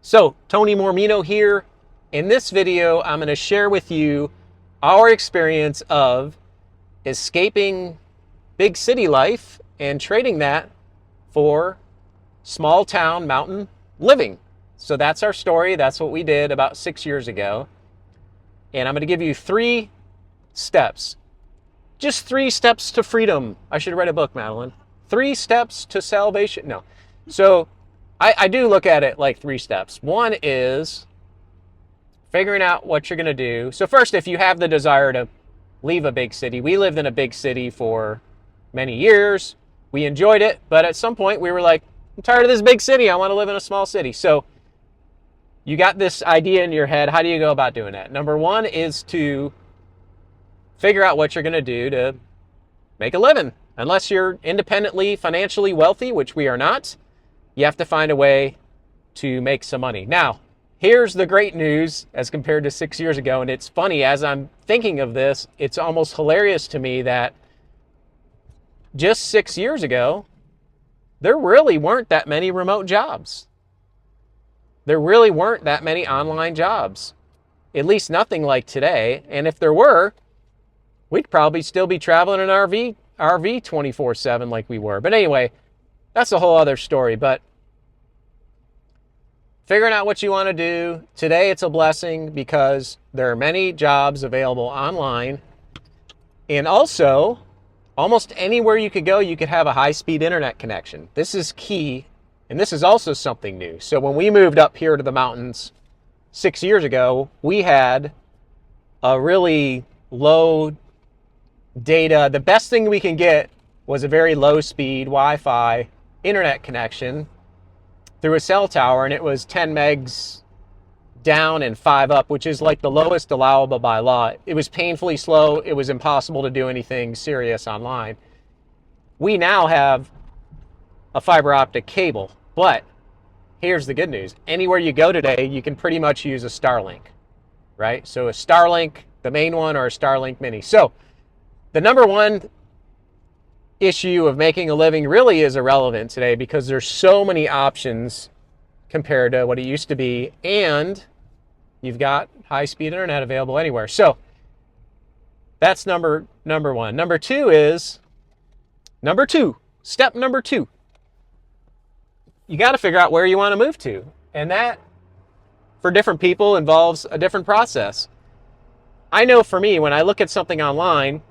So, Tony Mormino here. In this video, I'm going to share with you our experience of escaping big city life and trading that for small town mountain living. So that's our story. That's what we did about 6 years ago. And I'm going to give you 3 steps. Just 3 steps to freedom. I should write a book, Madeline. 3 steps to salvation. No. So I do look at it like 3 steps. One is figuring out what you're going to do. So first, if you have the desire to leave a big city, we lived in a big city for many years. We enjoyed it, but at some point we were like, I'm tired of this big city. I want to live in a small city. So you got this idea in your head. How do you go about doing that? Number 1 is to figure out what you're going to do to make a living. Unless you're independently, financially wealthy, which we are not, you have to find a way to make some money. Now, here's the great news as compared to 6 years ago. And it's funny, as I'm thinking of this, it's almost hilarious to me that just 6 years ago, there really weren't that many remote jobs. There really weren't that many online jobs. At least nothing like today. And if there were, we'd probably still be traveling in an RV 24/7 like we were. But anyway, that's a whole other story. But figuring out what you want to do. Today it's a blessing because there are many jobs available online. And also, almost anywhere you could go, you could have a high-speed internet connection. This is key, and this is also something new. So when we moved up here to the mountains 6 years ago, we had a really low data. The best thing we can get was a very low-speed Wi-Fi internet connection through a cell tower, and it was 10 megs down and 5 up, which is like the lowest allowable by law. It was painfully slow. It was impossible to do anything serious online. We now have a fiber optic cable, but here's the good news. Anywhere you go today, you can pretty much use a Starlink, right? So a Starlink, the main one, or a Starlink Mini. So the number 1 issue of making a living really is irrelevant today because there's so many options compared to what it used to be, and you've got high-speed internet available anywhere. So that's number 1. Number 2 is step number 2. You got to figure out where you want to move to, and that for different people involves a different process. I know for me, when I look at something online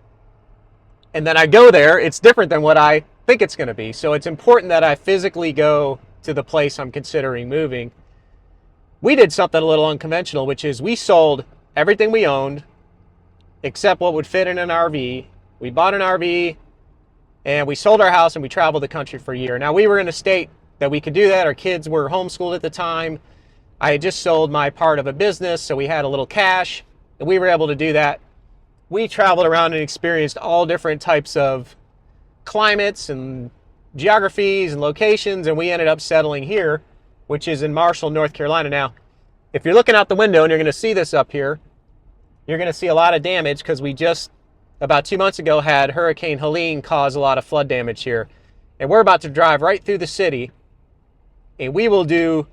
and then I go there, it's different than what I think it's going to be. So it's important that I physically go to the place I'm considering moving. We did something a little unconventional, which is we sold everything we owned except what would fit in an RV. We bought an RV and we sold our house and we traveled the country for a year. Now, we were in a state that we could do that. Our kids were homeschooled at the time. I had just sold my part of a business, so we had a little cash, and we were able to do that. We traveled around and experienced all different types of climates and geographies and locations, and we ended up settling here, which is in Marshall, North Carolina. Now, if you're looking out the window and you're going to see this up here, you're going to see a lot of damage because we just, about 2 months ago, had Hurricane Helene cause a lot of flood damage here. And we're about to drive right through the city, and we will do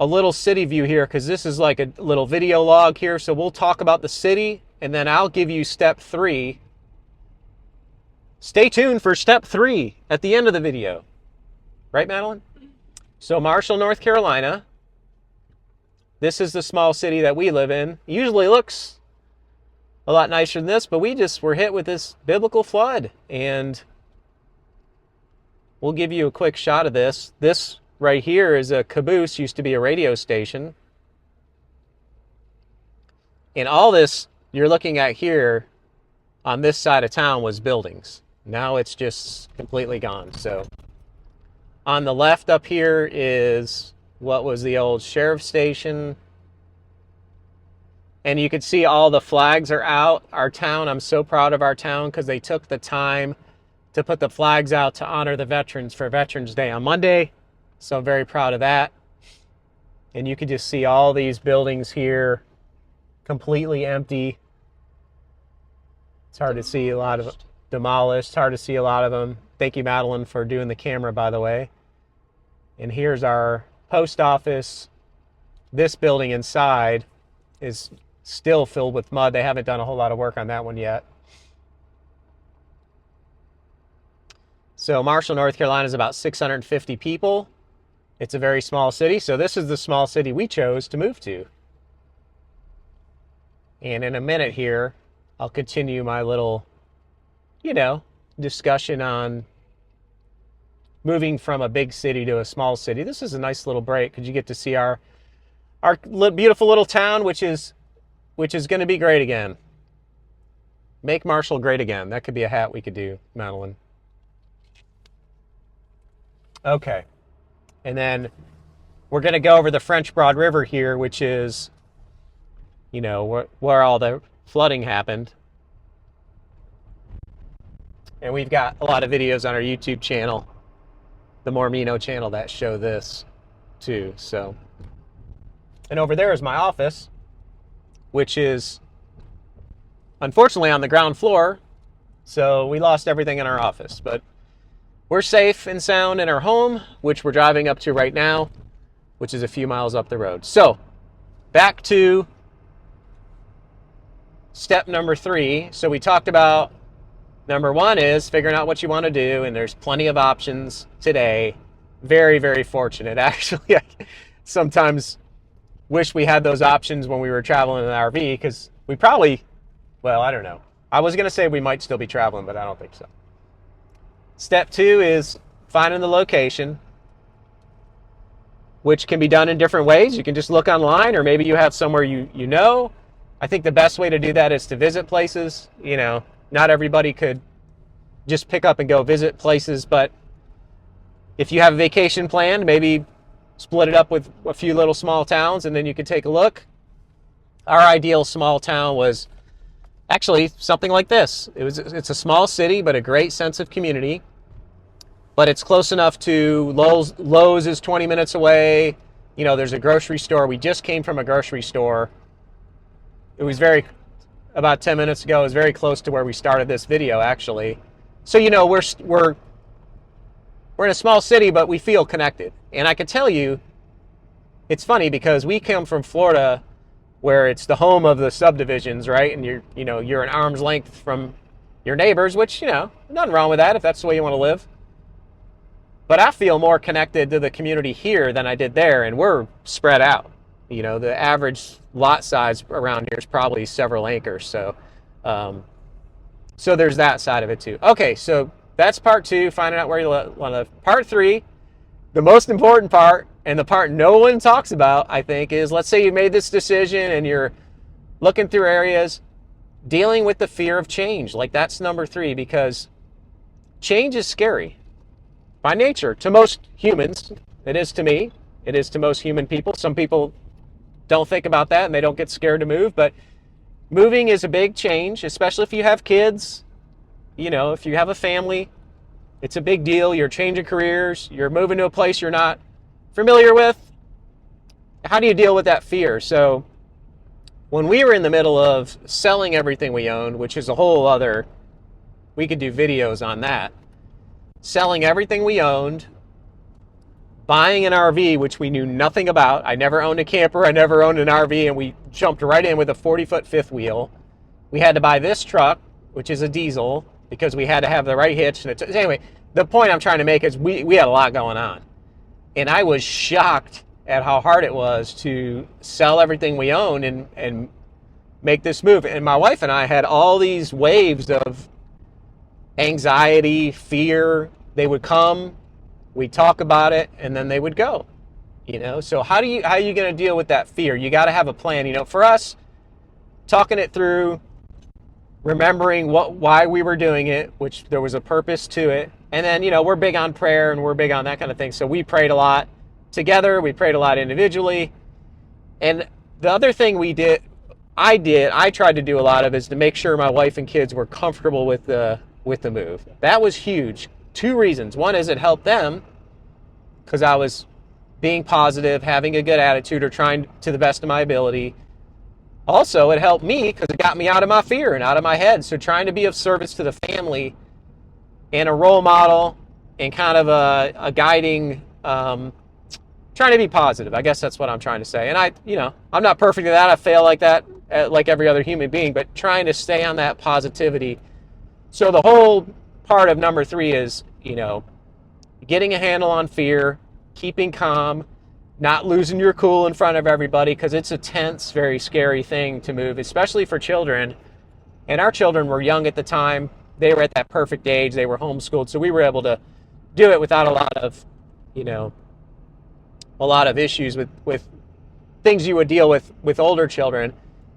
a little city view here because this is like a little video log here. So we'll talk about the city, and then I'll give you step 3. Stay tuned for step 3 at the end of the video. Right, Madeline? So Marshall, North Carolina. This is the small city that we live in. Usually looks a lot nicer than this, but we just were hit with this biblical flood. And we'll give you a quick shot of this. This right here is a caboose, used to be a radio station. And all this you're looking at here on this side of town was buildings. Now it's just completely gone. So on the left up here is what was the old sheriff's station. And you can see all the flags are out. Our town, I'm so proud of our town because they took the time to put the flags out to honor the veterans for Veterans Day on Monday. So I'm very proud of that. And you can just see all these buildings here completely empty. It's hard to see a lot of demolished. It's hard to see a lot of them. Thank you, Madeline, for doing the camera, by the way. And here's our post office. this building inside is still filled with mud. They haven't done a whole lot of work on that one yet. So Marshall, North Carolina is about 650 people. It's a very small city. So this is the small city we chose to move to. And in a minute here, I'll continue my little, discussion on moving from a big city to a small city. This is a nice little break because you get to see our beautiful little town, which is going to be great again. Make Marshall great again. That could be a hat we could do, Madeline. Okay. And then we're going to go over the French Broad River here, which is, where all the flooding happened. And we've got a lot of videos on our YouTube channel, the Mormino channel, that show this too. So, and over there is my office, which is unfortunately on the ground floor. So we lost everything in our office, but we're safe and sound in our home, which we're driving up to right now, which is a few miles up the road. So back to step number 3. So we talked about number 1 is figuring out what you want to do, and there's plenty of options today. Very, very fortunate. Actually, I sometimes wish we had those options when we were traveling in an RV, because we probably, I don't know. I was going to say we might still be traveling, but I don't think so. Step 2 is finding the location, which can be done in different ways. You can just look online, or maybe you have somewhere you know. I think the best way to do that is to visit places. Not everybody could just pick up and go visit places, but if you have a vacation planned, maybe split it up with a few little small towns, and then you could take a look. Our ideal small town was actually something like this. It's a small city, but a great sense of community. But it's close enough to Lowe's is 20 minutes away. There's a grocery store. We just came from a grocery store. It was about 10 minutes ago. It was very close to where we started this video, actually. So, we're in a small city, but we feel connected. And I can tell you, it's funny because we come from Florida, where it's the home of the subdivisions, right? And you're an arm's length from your neighbors, which, nothing wrong with that if that's the way you want to live. But I feel more connected to the community here than I did there, and we're spread out. The average lot size around here is probably several acres. So there's that side of it too. Okay, so that's part 2, finding out where you want to live. Part 3, the most important part, and the part no one talks about, I think, is let's say you made this decision and you're looking through areas, dealing with the fear of change. Like, that's number 3, because change is scary by nature to most humans. It is to me. It is to most human people. Some people don't think about that and they don't get scared to move, but moving is a big change, especially if you have kids. If you have a family, it's a big deal. You're changing careers. You're moving to a place you're not familiar with. How do you deal with that fear? So when we were in the middle of selling everything we owned, which is a whole other, we could do videos on that. Selling everything we owned, buying an RV, which we knew nothing about. I never owned a camper. I never owned an RV, and we jumped right in with a 40-foot fifth wheel. We had to buy this truck, which is a diesel, because we had to have the right hitch. And anyway, the point I'm trying to make is we had a lot going on. And I was shocked at how hard it was to sell everything we owned and make this move. And my wife and I had all these waves of anxiety, fear. They would come, we'd talk about it, and then they would go. So how are you going to deal with that fear? You got to have a plan. For us, talking it through, remembering why we were doing it, which there was a purpose to it. And then, we're big on prayer and we're big on that kind of thing. So we prayed a lot together. We prayed a lot individually. And the other thing I tried to do a lot of, is to make sure my wife and kids were comfortable with the move. That was huge. 2 reasons. One is it helped them, because I was being positive, having a good attitude, or trying to the best of my ability. Also, it helped me because it got me out of my fear and out of my head. So trying to be of service to the family and a role model and kind of a guiding trying to be positive. I guess that's what I'm trying to say. And I'm not perfect at that. I fail like that, like every other human being, but trying to stay on that positivity. So the whole part of number 3 is, getting a handle on fear, keeping calm, not losing your cool in front of everybody, because it's a tense, very scary thing to move, especially for children. And our children were young at the time. They were at that perfect age. They were homeschooled, so we were able to do it without a lot of issues with things you would deal with older children.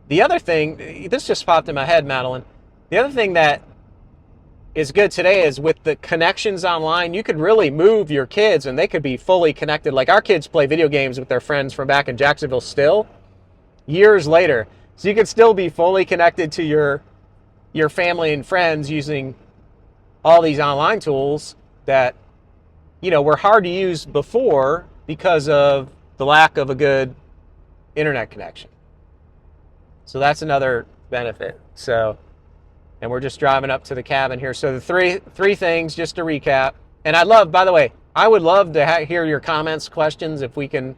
The other thing, this just popped in my head, Madeline. The other thing that is good today is with the connections online, you could really move your kids and they could be fully connected. Like our kids play video games with their friends from back in Jacksonville still, years later. So you could still be fully connected to your family and friends using all these online tools that, were hard to use before because of the lack of a good internet connection. So that's another benefit. And we're just driving up to the cabin here. So the three things, just to recap. And by the way, I would love to hear your comments, questions, if we can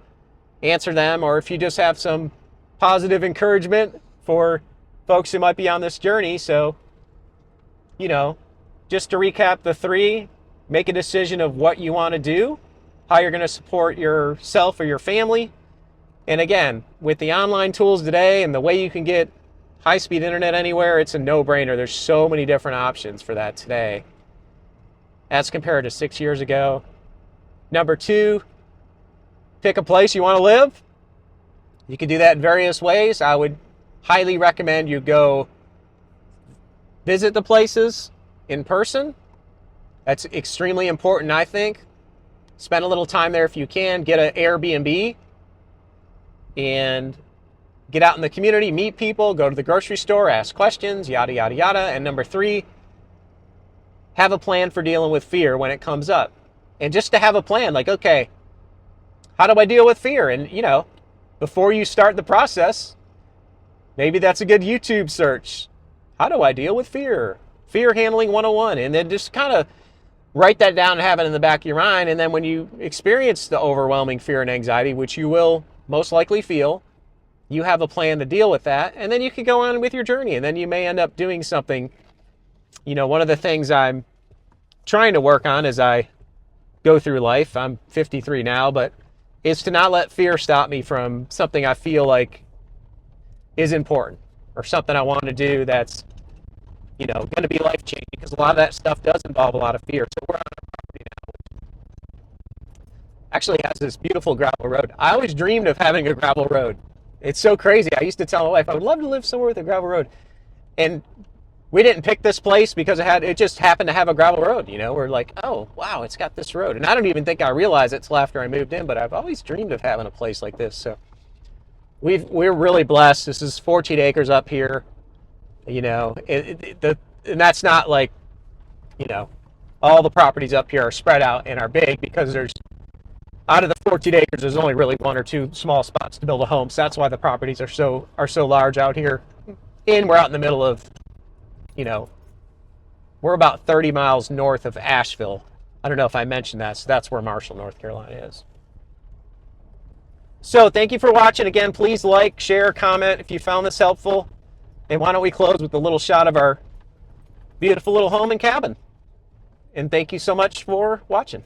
answer them, or if you just have some positive encouragement for folks who might be on this journey. So, just to recap the 3, make a decision of what you want to do, how you're going to support yourself or your family. And again, with the online tools today and the way you can get high-speed internet anywhere, it's a no-brainer. There's so many different options for that today as compared to 6 years ago. Number 2, pick a place you want to live. You can do that in various ways. I would highly recommend you go visit the places in person. That's extremely important, I think. Spend a little time there if you can. Get an Airbnb and get out in the community, meet people, go to the grocery store, ask questions, yada, yada, yada. And number 3, have a plan for dealing with fear when it comes up. And just to have a plan, like, okay, how do I deal with fear? And, before you start the process, maybe that's a good YouTube search. How do I deal with fear? Fear Handling 101. And then just kind of write that down and have it in the back of your mind. And then when you experience the overwhelming fear and anxiety, which you will most likely feel, you have a plan to deal with that, and then you can go on with your journey, and then you may end up doing something. One of the things I'm trying to work on as I go through life, I'm 53 now, but is to not let fear stop me from something I feel like is important, or something I want to do that's, going to be life-changing, because a lot of that stuff does involve a lot of fear. So we're on a property now, which actually has this beautiful gravel road. I always dreamed of having a gravel road. It's so crazy. I used to tell my wife, I would love to live somewhere with a gravel road. And we didn't pick this place because it just happened to have a gravel road. We're like, oh, wow, it's got this road. And I don't even think I realized it till after I moved in, but I've always dreamed of having a place like this. So we're really blessed. This is 14 acres up here. And that's not like, all the properties up here are spread out and are big, because out of the 14 acres, there's only really 1 or 2 small spots to build a home. So that's why the properties are so large out here. And we're out in the middle of, we're about 30 miles north of Asheville. I don't know if I mentioned that. So that's where Marshall, North Carolina is. So thank you for watching. Again, please like, share, comment if you found this helpful. And why don't we close with a little shot of our beautiful little home and cabin. And thank you so much for watching.